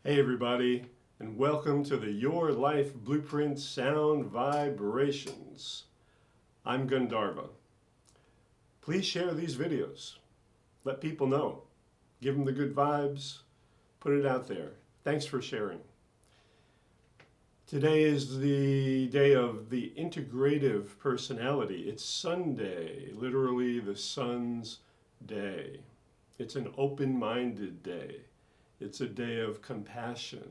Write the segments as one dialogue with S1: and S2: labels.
S1: Hey everybody, and welcome to the Your Life Blueprint Sound Vibrations. I'm Gandharva. Please share these videos. Let people know. Give them the good vibes. Put it out there. Thanks for sharing. Today is the day of the Integrative personality. It's Sunday, literally the sun's day. It's an open-minded day. It's a day of compassion.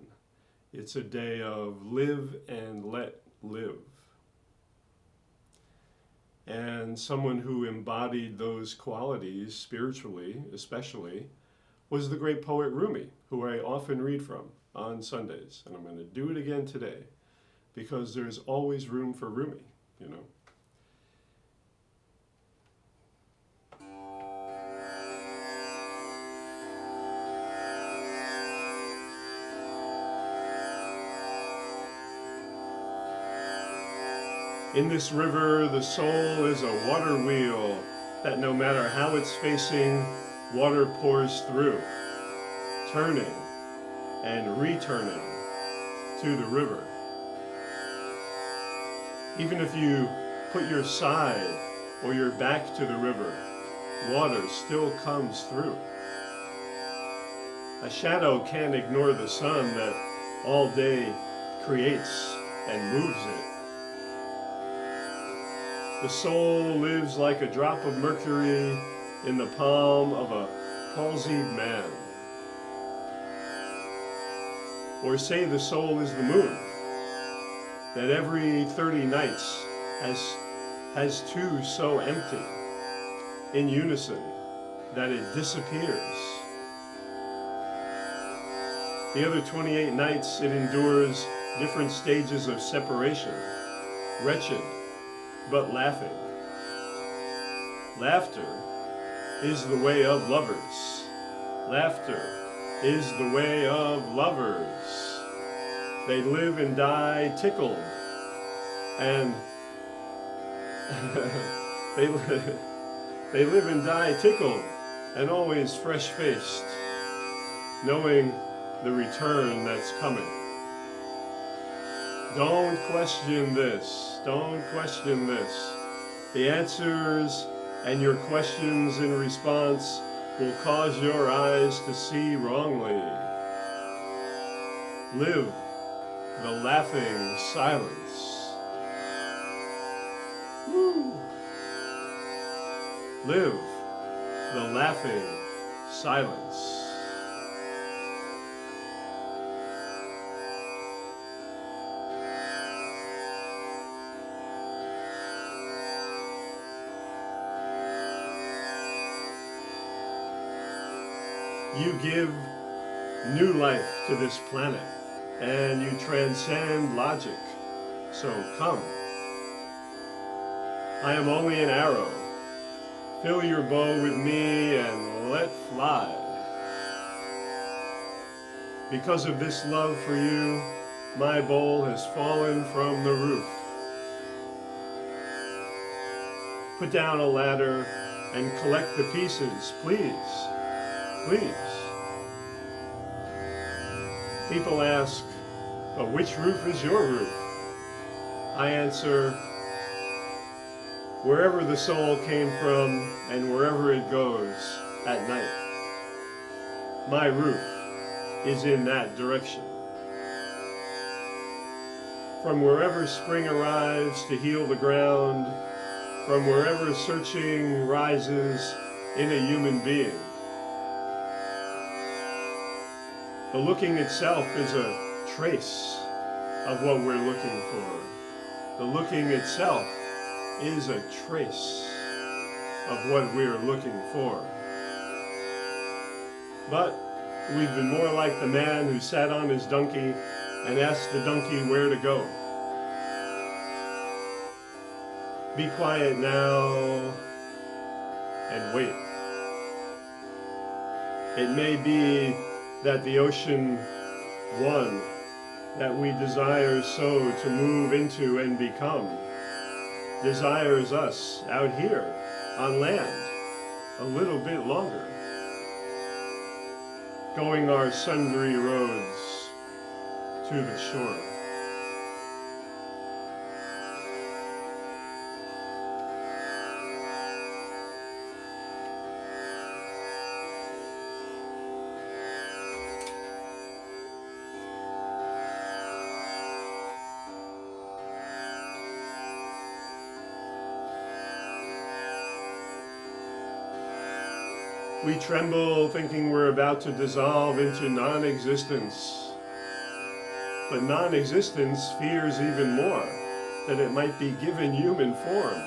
S1: It's a day of live and let live. And someone who embodied those qualities spiritually, especially, was the great poet Rumi, who I often read from on Sundays. And I'm going to do it again today because there's always room for Rumi, you know. In this river, the soul is a water wheel that no matter how it's facing, water pours through, turning and returning to the river. Even if you put your side or your back to the river, water still comes through. A shadow can't ignore the sun that all day creates and moves it. The soul lives like a drop of mercury in the palm of a palsied man. Or say the soul is the moon, that every 30 nights has two so empty, in unison, that it disappears. The other 28 nights it endures different stages of separation, wretched, but laughing. Laughter is the way of lovers. Laughter is the way of lovers. They live and die tickled, and they live and die tickled and always fresh-faced, knowing the return that's coming. Don't question this. Don't question this. The answers and your questions in response will cause your eyes to see wrongly. Live the laughing silence. Woo. Live the laughing silence. You give new life to this planet, and you transcend logic. So come. I am only an arrow. Fill your bow with me and let fly. Because of this love for you, my bowl has fallen from the roof. Put down a ladder and collect the pieces, please. Please. People ask, but which roof is your roof? I answer, wherever the soul came from and wherever it goes at night. My roof is in that direction. From wherever spring arrives to heal the ground, from wherever searching rises in a human being, the looking itself is a trace of what we're looking for. The looking itself is a trace of what we're looking for. But we've been more like the man who sat on his donkey and asked the donkey where to go. Be quiet now and wait. It may be that the ocean one that we desire so to move into and become desires us out here on land a little bit longer. going our sundry roads. to the shore. We tremble thinking we're about to dissolve into non-existence. But non-existence fears even more that it might be given human form.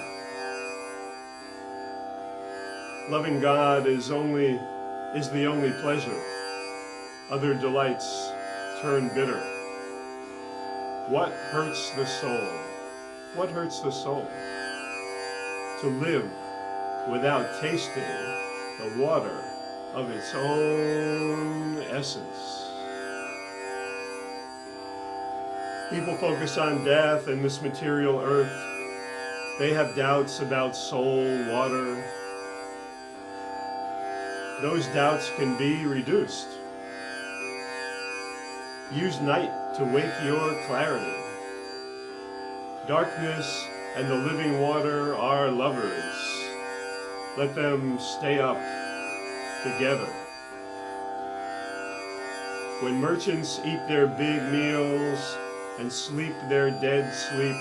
S1: Loving God is the only pleasure. Other delights turn bitter. What hurts the soul? What hurts the soul? To live without tasting the water of its own essence. People focus on death and this material earth. They have doubts about soul, water. Those doubts can be reduced. Use night to wake your clarity. Darkness and the living water are lovers. Let them stay up together. When merchants eat their big meals and sleep their dead sleep,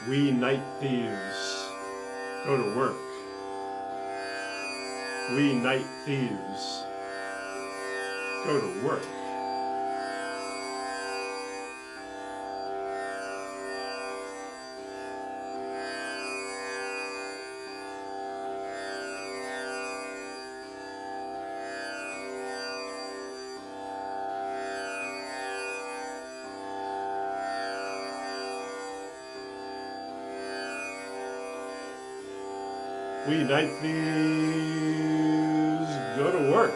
S1: we night thieves go to work. We night thieves go to work. We night thieves go to work.